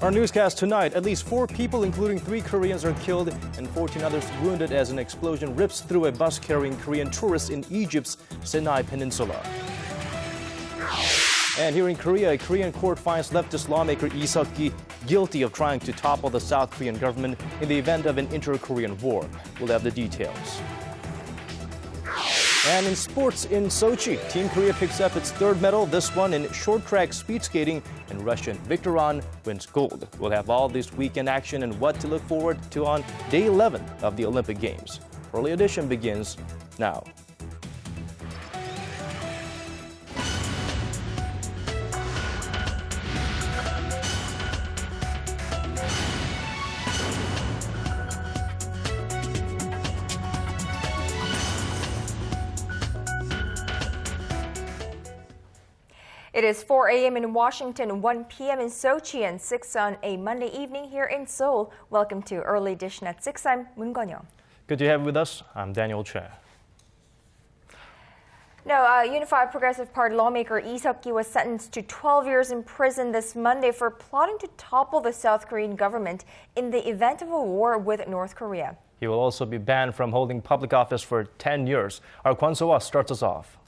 Our newscast tonight, at least 4 people, including 3 Koreans, are killed and 14 others wounded as an explosion rips through a bus carrying Korean tourists in Egypt's Sinai Peninsula. And here in Korea, a Korean court finds leftist lawmaker Lee Seok-ki guilty of trying to topple the South Korean government in the event of an inter-Korean war. We'll have the details. And in sports in Sochi, Team Korea picks up its 3rd medal, this one in short track speed skating, and Russian Viktor An wins gold. We'll have all this weekend action and what to look forward to on day 11 of the Olympic Games. Early edition begins now. It is 4 a.m. in Washington, 1 p.m. in Sochi, and 6 on a Monday evening here in Seoul. Welcome to Early Edition at 6. I'm Moon Gon-young. Good to have you with us. I'm Daniel Che. Now, Unified Progressive Party lawmaker Lee Seok-ki was sentenced to 12 years in prison this Monday for plotting to topple the South Korean government in the event of a war with North Korea. He will also be banned from holding public office for 10 years. Our Kwon Soa starts us off.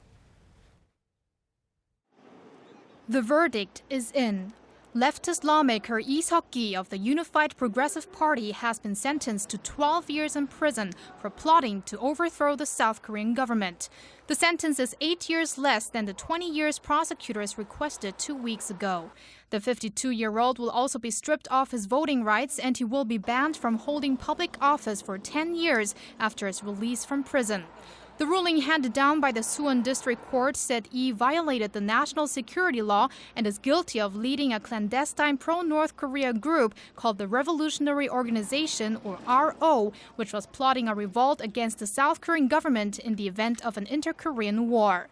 The verdict is in. Leftist lawmaker Lee Seok-ki of the Unified Progressive Party has been sentenced to 12 years in prison for plotting to overthrow the South Korean government. The sentence is 8 years less than the 20 years prosecutors requested 2 weeks ago. The 52-year-old will also be stripped of his voting rights, and he will be banned from holding public office for 10 years after his release from prison. The ruling handed down by the Suwon District Court said Lee violated the national security law and is guilty of leading a clandestine pro-North Korea group called the Revolutionary Organization, or RO, which was plotting a revolt against the South Korean government in the event of an inter-Korean war.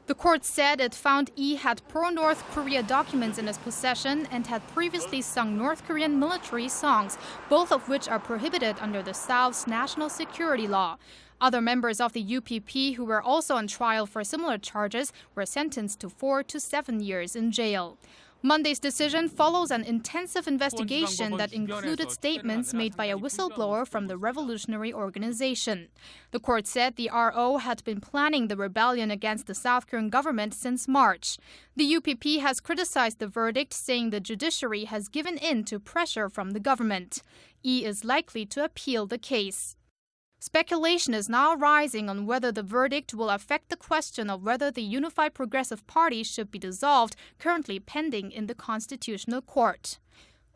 The court said it found Lee had pro-North Korea documents in his possession and had previously sung North Korean military songs, both of which are prohibited under the South's national security law. Other members of the UPP who were also on trial for similar charges were sentenced to 4 to 7 years in jail. Monday's decision follows an intensive investigation that included statements made by a whistleblower from the Revolutionary Organization. The court said the RO had been planning the rebellion against the South Korean government since March. The UPP has criticized the verdict, saying the judiciary has given in to pressure from the government. Lee is likely to appeal the case. Speculation is now rising on whether the verdict will affect the question of whether the Unified Progressive Party should be dissolved, currently pending in the Constitutional Court.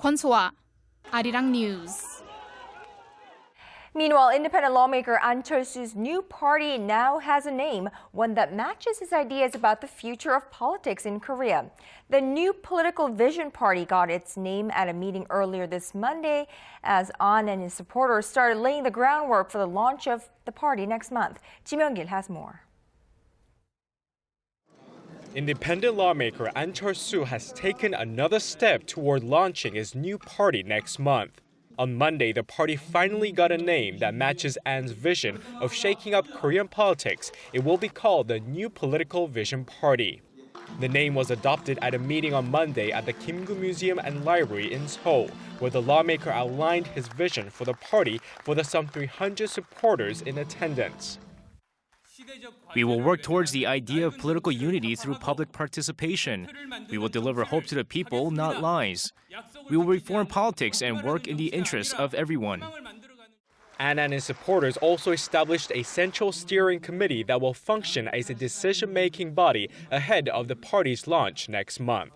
Kwon Soa, Arirang News. Meanwhile, independent lawmaker An Chol-soo's new party now has a name, one that matches his ideas about the future of politics in Korea. The New Political Vision Party got its name at a meeting earlier this Monday as An and his supporters started laying the groundwork for the launch of the party next month. Ji Myung-gil has more. Independent lawmaker An Chol-soo has taken another step toward launching his new party next month. On Monday, the party finally got a name that matches An's vision of shaking up Korean politics. It will be called the New Political Vision Party. The name was adopted at a meeting on Monday at the Kim-gu Museum and Library in Seoul, where the lawmaker outlined his vision for the party for the some 300 supporters in attendance. We will work towards the idea of political unity through public participation. We will deliver hope to the people, not lies. We will reform politics and work in the interests of everyone. An and his supporters also established a central steering committee that will function as a decision-making body ahead of the party's launch next month.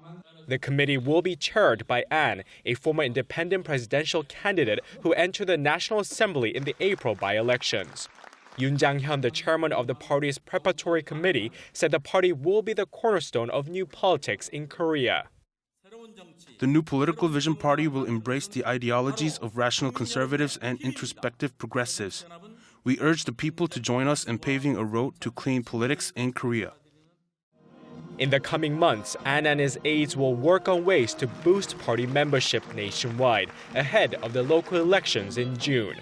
The committee will be chaired by An, a former independent presidential candidate who entered the National Assembly in the April by-elections. Yoon Jang-hyun, the chairman of the party's preparatory committee, said the party will be the cornerstone of new politics in Korea. The New Political Vision Party will embrace the ideologies of rational conservatives and introspective progressives. We urge the people to join us in paving a road to clean politics in Korea. In the coming months, An and his aides will work on ways to boost party membership nationwide ahead of the local elections in June.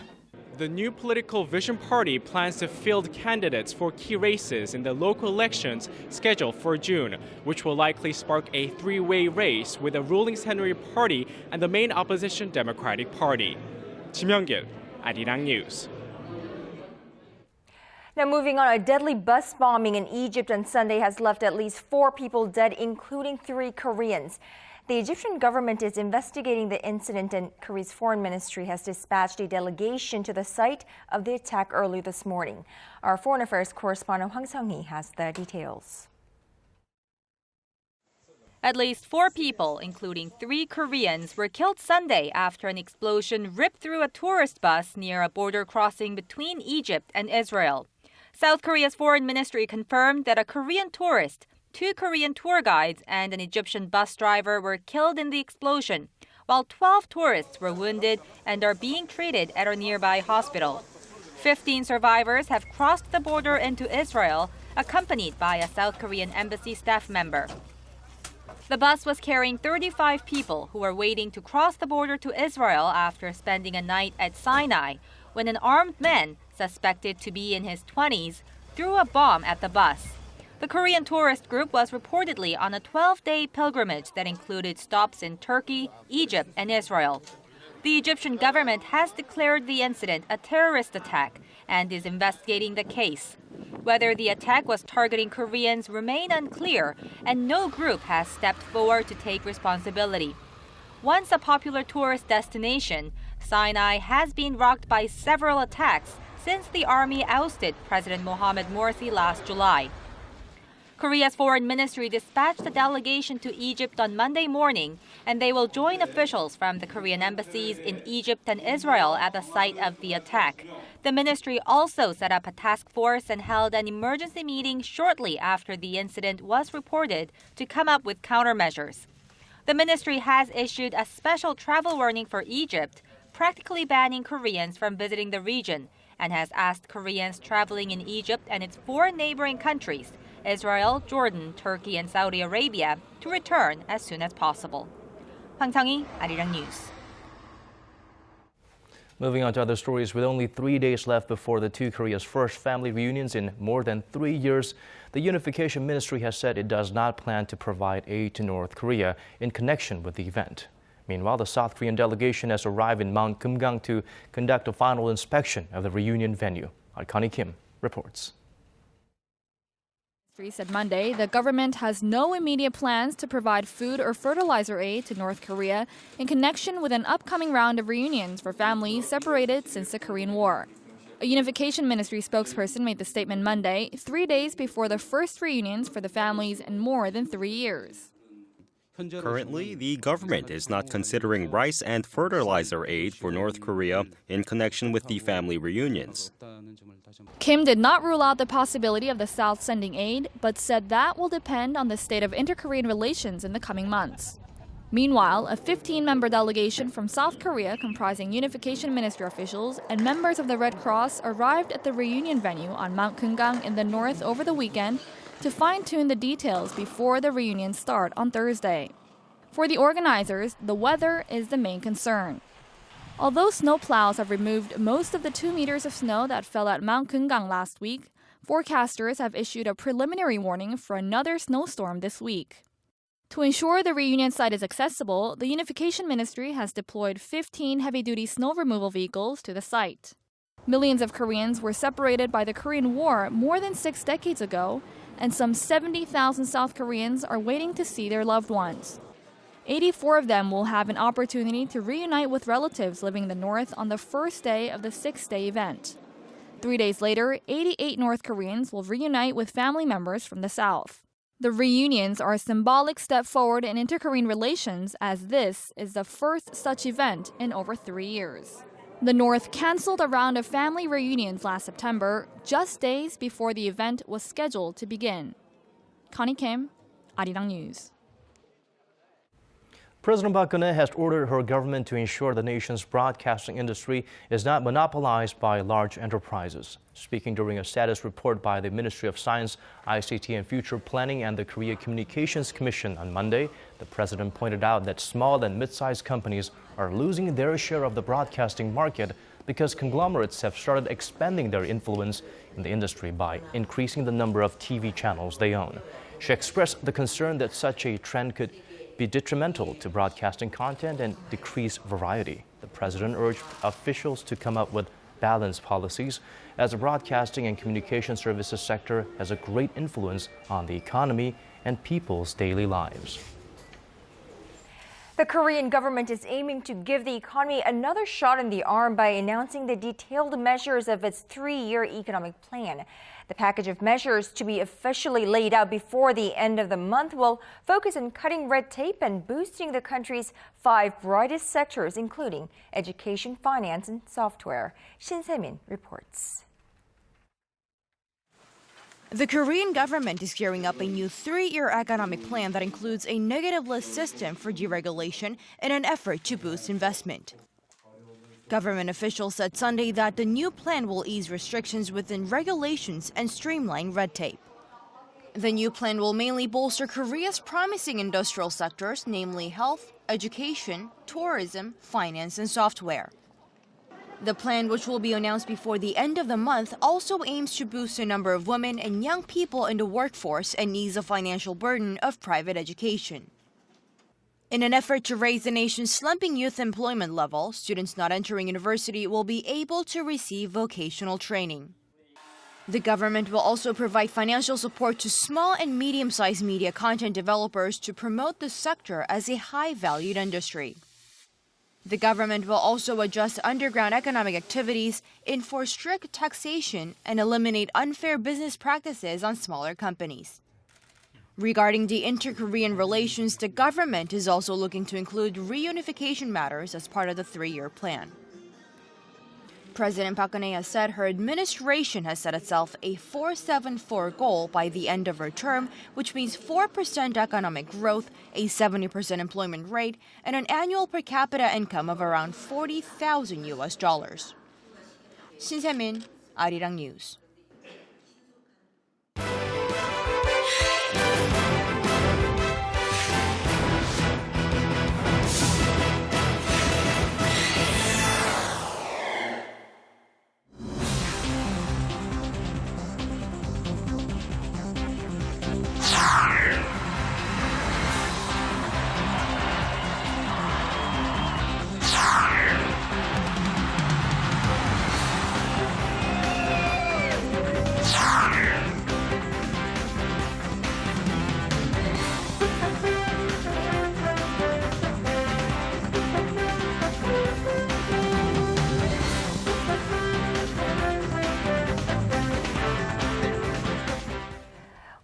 The New Political Vision Party plans to field candidates for key races in the local elections scheduled for June, which will likely spark a three-way race with the ruling Century Party and the main opposition Democratic Party. Kim Young-gil, Arirang News. Now moving on, a deadly bus bombing in Egypt on Sunday has left at least 4 people dead, including 3 Koreans. The Egyptian government is investigating the incident, and Korea's foreign ministry has dispatched a delegation to the site of the attack early this morning. Our foreign affairs correspondent Hwang Sang-hee has the details. At least 4 people, including 3 Koreans, were killed Sunday after an explosion ripped through a tourist bus near a border crossing between Egypt and Israel. South Korea's foreign ministry confirmed that a Korean tourist, 2 Korean tour guides, and an Egyptian bus driver were killed in the explosion, while 12 tourists were wounded and are being treated at a nearby hospital. 15 survivors have crossed the border into Israel, accompanied by a South Korean embassy staff member. The bus was carrying 35 people who were waiting to cross the border to Israel after spending a night at Sinai, when an armed man, suspected to be in his 20s, threw a bomb at the bus. The Korean tourist group was reportedly on a 12-day pilgrimage that included stops in Turkey, Egypt, and Israel. The Egyptian government has declared the incident a terrorist attack and is investigating the case. Whether the attack was targeting Koreans remain unclear, and no group has stepped forward to take responsibility. Once a popular tourist destination, Sinai has been rocked by several attacks since the army ousted President Mohamed Morsi last July. Korea's foreign ministry dispatched a delegation to Egypt on Monday morning, and they will join officials from the Korean embassies in Egypt and Israel at the site of the attack. The ministry also set up a task force and held an emergency meeting shortly after the incident was reported to come up with countermeasures. The ministry has issued a special travel warning for Egypt, practically banning Koreans from visiting the region, and has asked Koreans traveling in Egypt and its 4 neighboring countries, Israel, Jordan, Turkey, and Saudi Arabia, to return as soon as possible. Hwang Sang-hee, Arirang News. Moving on to other stories, with only 3 days left before the 2 Korea's first family reunions in more than 3 years, the Unification Ministry has said it does not plan to provide aid to North Korea in connection with the event. Meanwhile, the South Korean delegation has arrived in Mount Kumgang to conduct a final inspection of the reunion venue. Our Connie Kim reports. Said Monday the government has no immediate plans to provide food or fertilizer aid to North Korea in connection with an upcoming round of reunions for families separated since the Korean War. A Unification Ministry spokesperson made the statement Monday, 3 days before the first reunions for the families in more than 3 years. Currently, the government is not considering rice and fertilizer aid for North Korea in connection with the family reunions. Kim did not rule out the possibility of the South sending aid, but said that will depend on the state of inter-Korean relations in the coming months. Meanwhile, a 15-member delegation from South Korea comprising Unification Ministry officials and members of the Red Cross arrived at the reunion venue on Mount Kumgang in the north over the weekend to fine-tune the details before the reunions start on Thursday. For the organizers, the weather is the main concern. Although snowplows have removed most of the 2 meters of snow that fell at Mount Kumgang last week, forecasters have issued a preliminary warning for another snowstorm this week. To ensure the reunion site is accessible, the Unification Ministry has deployed 15 heavy-duty snow removal vehicles to the site. Millions of Koreans were separated by the Korean War more than 6 decades ago, and some 70,000 South Koreans are waiting to see their loved ones. 84 of them will have an opportunity to reunite with relatives living in the north on the first day of the 6-day event. 3 days later, 88 North Koreans will reunite with family members from the south. The reunions are a symbolic step forward in inter-Korean relations, as this is the first such event in over 3 years. The North canceled a round of family reunions last September, just days before the event was scheduled to begin. Connie Kim, Arirang News. President Park Geun-hye has ordered her government to ensure the nation's broadcasting industry is not monopolized by large enterprises. Speaking during a status report by the Ministry of Science, ICT and Future Planning and the Korea Communications Commission on Monday, the president pointed out that small and mid-sized companies are losing their share of the broadcasting market because conglomerates have started expanding their influence in the industry by increasing the number of TV channels they own. She expressed the concern that such a trend could be detrimental to broadcasting content and decrease variety. The president urged officials to come up with balanced policies, as the broadcasting and communication services sector has a great influence on the economy and people's daily lives. The Korean government is aiming to give the economy another shot in the arm by announcing the detailed measures of its 3-year economic plan. The package of measures to be officially laid out before the end of the month will focus on cutting red tape and boosting the country's 5 brightest sectors, including education, finance, and software. Shin Se-min reports. The Korean government is gearing up a new 3-year economic plan that includes a negative list system for deregulation in an effort to boost investment. Government officials said Sunday that the new plan will ease restrictions within regulations and streamline red tape. The new plan will mainly bolster Korea's promising industrial sectors, namely health, education, tourism, finance, and software. The plan, which will be announced before the end of the month, also aims to boost the number of women and young people in the workforce and ease the financial burden of private education. In an effort to raise the nation's slumping youth employment level, students not entering university will be able to receive vocational training. The government will also provide financial support to small and medium-sized media content developers to promote the sector as a high-valued industry. The government will also adjust underground economic activities, enforce strict taxation, and eliminate unfair business practices on smaller companies. Regarding the inter-Korean relations, the government is also looking to include reunification matters as part of the 3-year plan. President Park Geun-hye has said her administration has set itself a 4-7-4 goal by the end of her term, which means 4% economic growth, a 70% employment rate, and an annual per capita income of around $40,000. Shin Se-min, Arirang News.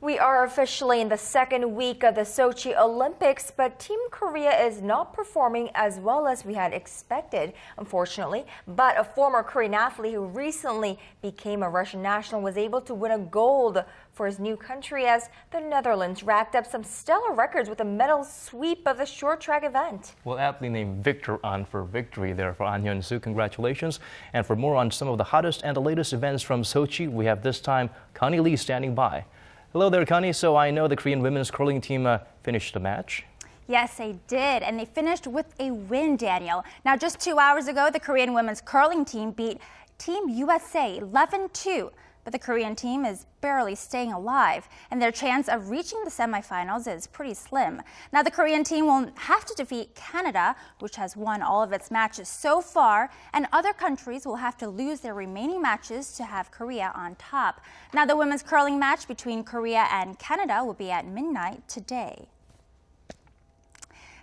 We are officially in the second week of the Sochi Olympics, but Team Korea is not performing as well as we had expected, unfortunately. But a former Korean athlete who recently became a Russian national was able to win a gold for his new country as the Netherlands racked up some stellar records with a medal sweep of the short track event. Well, athlete named Victor An for victory there for An Hyun-soo. Congratulations. And for more on some of the hottest and the latest events from Sochi, we have this time Connie Lee standing by. Hello there, Connie. So I know the Korean women's curling team finished the match. Yes, they did, and they finished with a win, Daniel. Now, just 2 hours ago, the Korean women's curling team beat Team USA 11-2. But the Korean team is barely staying alive, and their chance of reaching the semifinals is pretty slim. Now, the Korean team will have to defeat Canada, which has won all of its matches so far, and other countries will have to lose their remaining matches to have Korea on top. Now, the women's curling match between Korea and Canada will be at midnight today.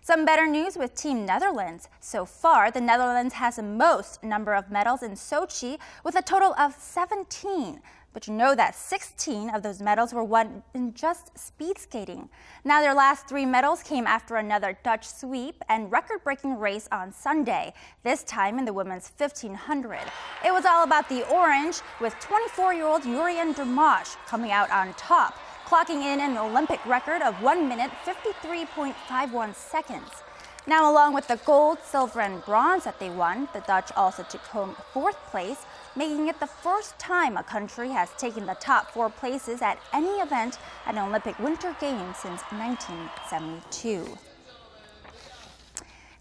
Some better news with Team Netherlands. So far, the Netherlands has the most number of medals in Sochi with a total of 17. But you know that 16 of those medals were won in just speed skating. Now, their last 3 medals came after another Dutch sweep and record-breaking race on Sunday, this time in the women's 1500. It was all about the orange, with 24-year-old Jurien Dermasch coming out on top, clocking in an Olympic record of 1 minute 53.51 seconds. Now, along with the gold, silver, and bronze that they won, the Dutch also took home 4th place, making it the first time a country has taken the top 4 places at any event at an Olympic Winter Games since 1972.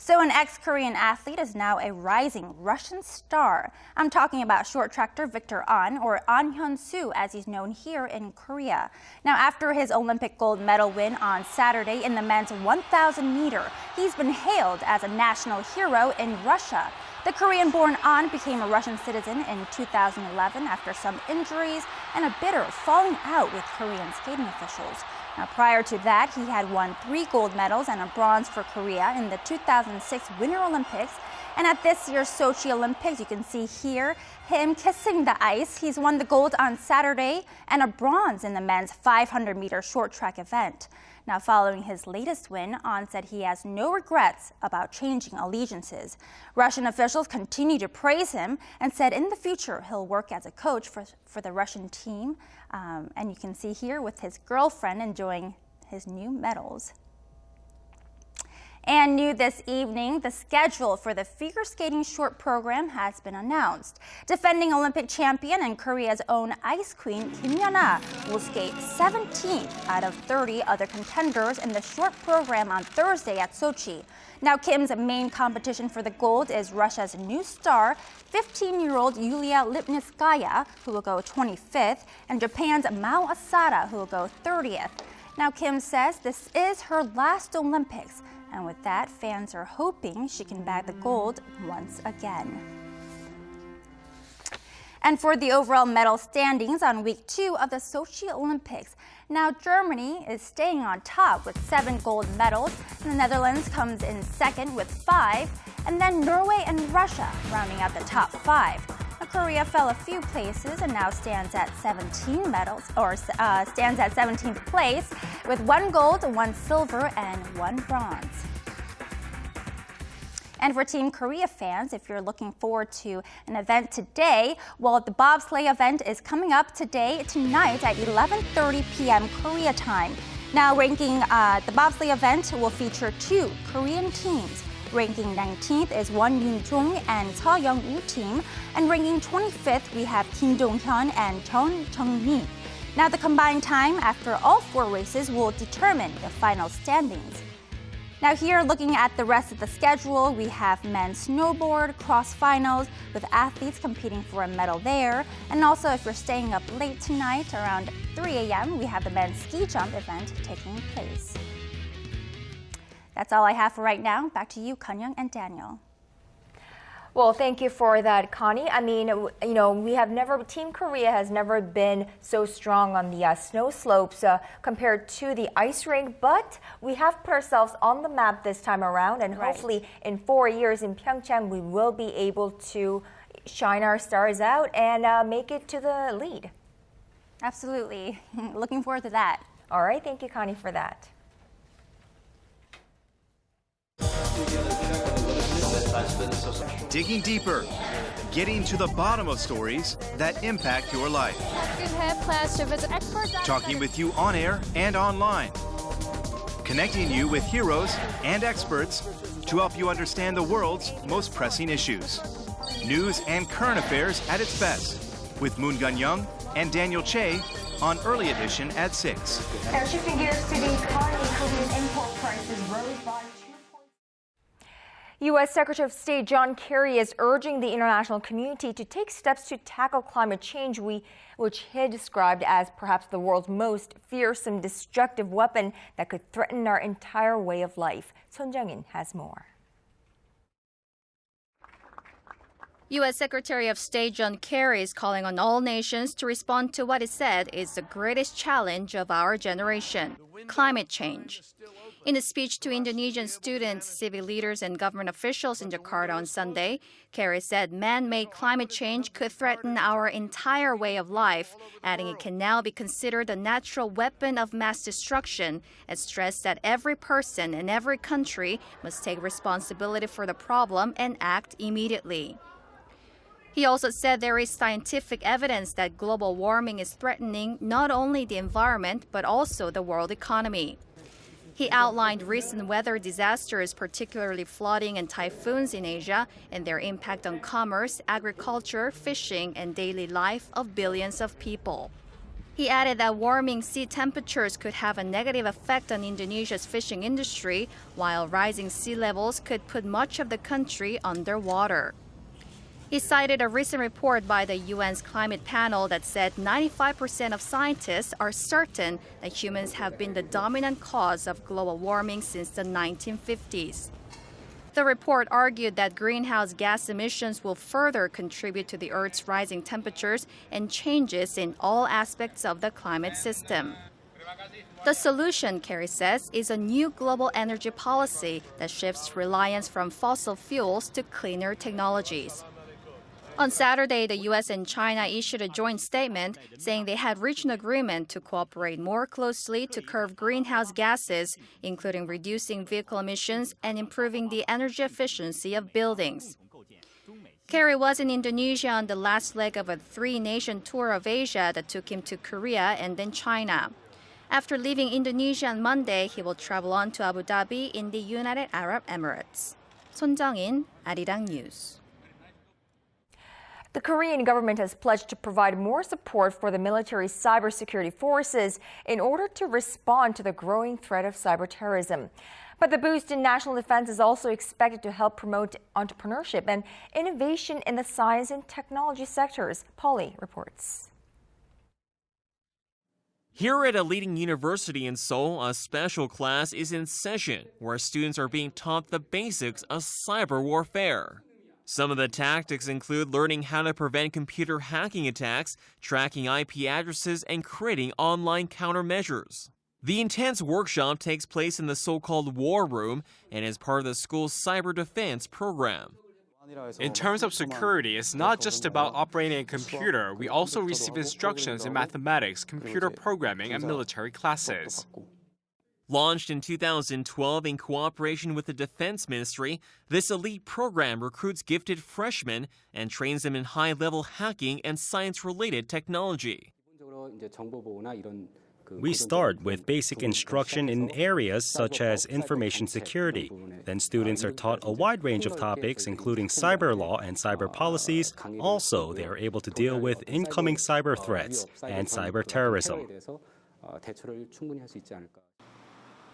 So an ex-Korean athlete is now a rising Russian star. I'm talking about short tracker Victor An, or An Hyun-soo as he's known here in Korea. Now after his Olympic gold medal win on Saturday in the men's 1,000 meter, he's been hailed as a national hero in Russia. The Korean-born An became a Russian citizen in 2011 after some injuries and a bitter falling out with Korean skating officials. Now, prior to that, he had won 3 gold medals and a bronze for Korea in the 2006 Winter Olympics. And at this year's Sochi Olympics, you can see here him kissing the ice. He's won the gold on Saturday and a bronze in the men's 500-meter short track event. Now, following his latest win, An said he has no regrets about changing allegiances. Russian officials continue to praise him and said in the future he'll work as a coach for the Russian team. And you can see here with his girlfriend enjoying his new medals. And new this evening, the schedule for the figure skating short program has been announced. Defending Olympic champion and Korea's own ice queen, Kim Yeon-ah, will skate 17th out of 30 other contenders in the short program on Thursday at Sochi. Now, Kim's main competition for the gold is Russia's new star, 15-year-old Yulia Lipnitskaya, who will go 25th, and Japan's Mao Asada, who will go 30th. Now, Kim says this is her last Olympics. And with that, fans are hoping she can bag the gold once again. And for the overall medal standings on week 2 of the Sochi Olympics, now Germany is staying on top with 7 gold medals, and the Netherlands comes in second with 5, and then Norway and Russia rounding out the top 5. Now, Korea fell a few places and now stands at 17 medals, or stands at 17th place with 1 gold, 1 silver, and 1 bronze. And for Team Korea fans, if you're looking forward to an event today, well, the bobsleigh event is coming up tonight at 11:30 p.m. Korea time. Now, the bobsleigh event will feature 2 Korean teams. Ranking 19th is Won Yoon-jong and Seo Young-woo team, and ranking 25th we have Kim Dong-hyun and Jeon Jung-mi. Now, the combined time after all 4 races will determine the final standings. Now here, looking at the rest of the schedule, we have men's snowboard cross finals with athletes competing for a medal there. And also, if you're staying up late tonight around 3 a.m., we have the men's ski jump event taking place. That's all I have for right now. Back to you, Kanyang and Daniel. Well, thank you for that, Connie. I mean, you know, Team Korea has never been so strong on the snow slopes compared to the ice rink, but we have put ourselves on the map this time around, and hopefully in 4 years in Pyeongchang, we will be able to shine our stars out and make it to the lead. Absolutely. Looking forward to that. All right. Thank you, Connie, for that. Digging deeper, getting to the bottom of stories that impact your life. Talking with you on air and online. Connecting you with heroes and experts to help you understand the world's most pressing issues. News and current affairs at its best with Moon Gun-young and Daniel Che on Early Edition at 6. Now shifting gears to the economy, Korean import prices rose by 2 points. U.S. Secretary of State John Kerry is urging the international community to take steps to tackle climate change, which he described as perhaps the world's most fearsome, destructive weapon that could threaten our entire way of life. Son Jung-in has more. U.S. Secretary of State John Kerry is calling on all nations to respond to what he said is the greatest challenge of our generation, climate change. In a speech to Indonesian students, civic leaders, and government officials in Jakarta on Sunday, Kerry said man-made climate change could threaten our entire way of life, adding it can now be considered a natural weapon of mass destruction, and stressed that every person in every country must take responsibility for the problem and act immediately. He also said there is scientific evidence that global warming is threatening not only the environment but also the world economy. He outlined recent weather disasters, particularly flooding and typhoons in Asia, and their impact on commerce, agriculture, fishing, and daily life of billions of people. He added that warming sea temperatures could have a negative effect on Indonesia's fishing industry, while rising sea levels could put much of the country underwater. He cited a recent report by the UN's climate panel that said 95% of scientists are certain that humans have been the dominant cause of global warming since the 1950s. The report argued that greenhouse gas emissions will further contribute to the Earth's rising temperatures and changes in all aspects of the climate system. The solution, Kerry says, is a new global energy policy that shifts reliance from fossil fuels to cleaner technologies. On Saturday, the U.S. and China issued a joint statement saying they had reached an agreement to cooperate more closely to curb greenhouse gases, including reducing vehicle emissions and improving the energy efficiency of buildings. Kerry was in Indonesia on the last leg of a three-nation tour of Asia that took him to Korea and then China. After leaving Indonesia on Monday, he will travel on to Abu Dhabi in the United Arab Emirates. 손정인, Arirang News. The Korean government has pledged to provide more support for the military's cybersecurity forces in order to respond to the growing threat of cyber terrorism. But the boost in national defense is also expected to help promote entrepreneurship and innovation in the science and technology sectors. Polly reports. Here at a leading university in Seoul, a special class is in session where students are being taught the basics of cyber warfare. Some of the tactics include learning how to prevent computer hacking attacks, tracking IP addresses, and creating online countermeasures. The intense workshop takes place in the so-called War Room and is part of the school's cyber defense program. In terms of security, it's not just about operating a computer. We also receive instructions in mathematics, computer programming, and military classes. Launched in 2012 in cooperation with the Defense Ministry, this elite program recruits gifted freshmen and trains them in high-level hacking and science-related technology. We start with basic instruction in areas such as information security. Then students are taught a wide range of topics, including cyber law and cyber policies. Also, they are able to deal with incoming cyber threats and cyber terrorism.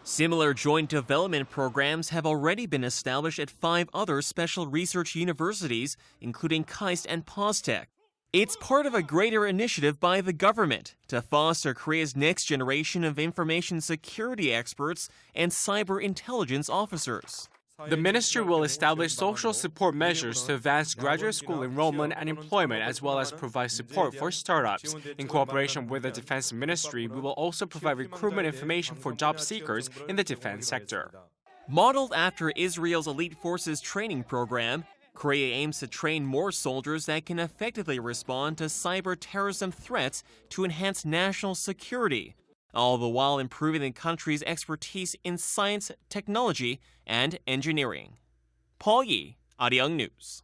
Similar joint development programs have already been established at 5 other special research universities, including KAIST and POSTECH. It's part of a greater initiative by the government to foster Korea's next generation of information security experts and cyber intelligence officers. The ministry will establish social support measures to advance graduate school enrollment and employment, as well as provide support for startups. In cooperation with the Defense Ministry, we will also provide recruitment information for job seekers in the defense sector. Modeled after Israel's Elite Forces training program, Korea aims to train more soldiers that can effectively respond to cyber terrorism threats to enhance national security, all the while improving the country's expertise in science, technology, and engineering. Paul Yi, Arirang News.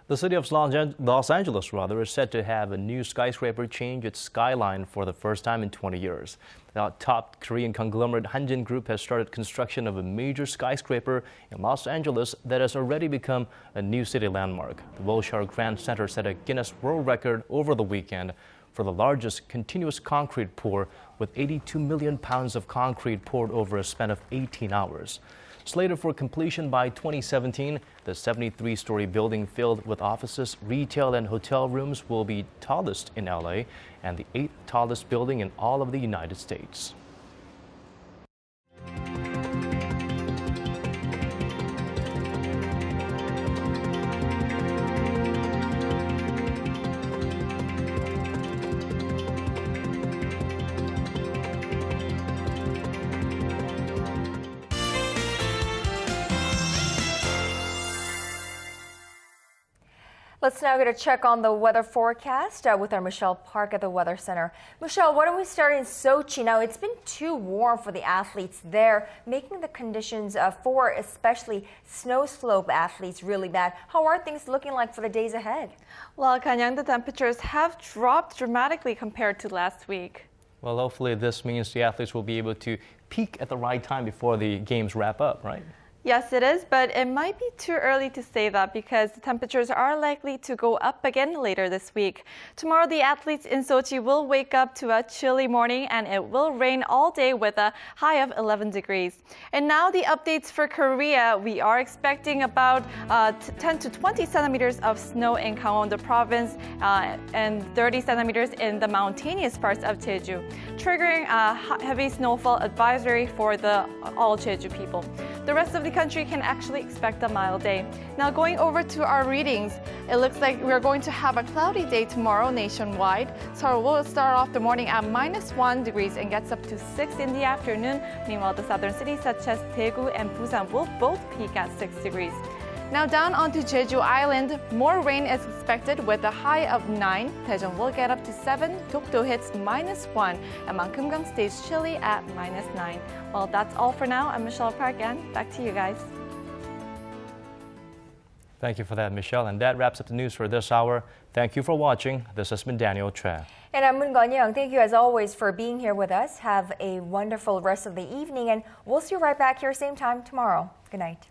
The city of Los Angeles is set to have a new skyscraper change its skyline for the first time in 20 years. The top Korean conglomerate Hanjin Group has started construction of a major skyscraper in Los Angeles that has already become a new city landmark. The Wilshire Grand Center set a Guinness World Record over the weekend for the largest continuous concrete pour, with 82 million pounds of concrete poured over a span of 18 hours. Slated for completion by 2017, the 73-story building filled with offices, retail, and hotel rooms will be tallest in LA and the 8th tallest building in all of the United States. Let's now get a check on the weather forecast with our Michelle Park at the Weather Center. Michelle, why don't we start in Sochi? Now, it's been too warm for the athletes there, making the conditions for especially snow slope athletes really bad. How are things looking like for the days ahead? Well, Kanyang, the temperatures have dropped dramatically compared to last week. Well, hopefully this means the athletes will be able to peak at the right time before the games wrap up, right? Yes, it is, but it might be too early to say that because the temperatures are likely to go up again later this week. Tomorrow, the athletes in Sochi will wake up to a chilly morning and it will rain all day with a high of 11 degrees. And now the updates for Korea. We are expecting about 10 to 20 centimeters of snow in Gangwon province and 30 centimeters in the mountainous parts of Jeju, triggering a heavy snowfall advisory for all Jeju people. The rest of the country can actually expect a mild day. Now going over to our readings, it looks like we're going to have a cloudy day tomorrow nationwide. So we'll start off the morning at -1 degrees and gets up to 6 in the afternoon. Meanwhile, the southern cities such as Daegu and Busan will both peak at 6 degrees. Now down onto Jeju Island, more rain is expected with a high of 9. Daejeon will get up to 7. Dokdo hits -1, and Mangkeugang stays chilly at -9. Well, that's all for now. I'm Michelle Park, and back to you guys. Thank you for that, Michelle. And that wraps up the news for this hour. Thank you for watching. This has been Daniel Choi. And I'm Moon Gonyang. Thank you as always for being here with us. Have a wonderful rest of the evening, and we'll see you right back here same time tomorrow. Good night.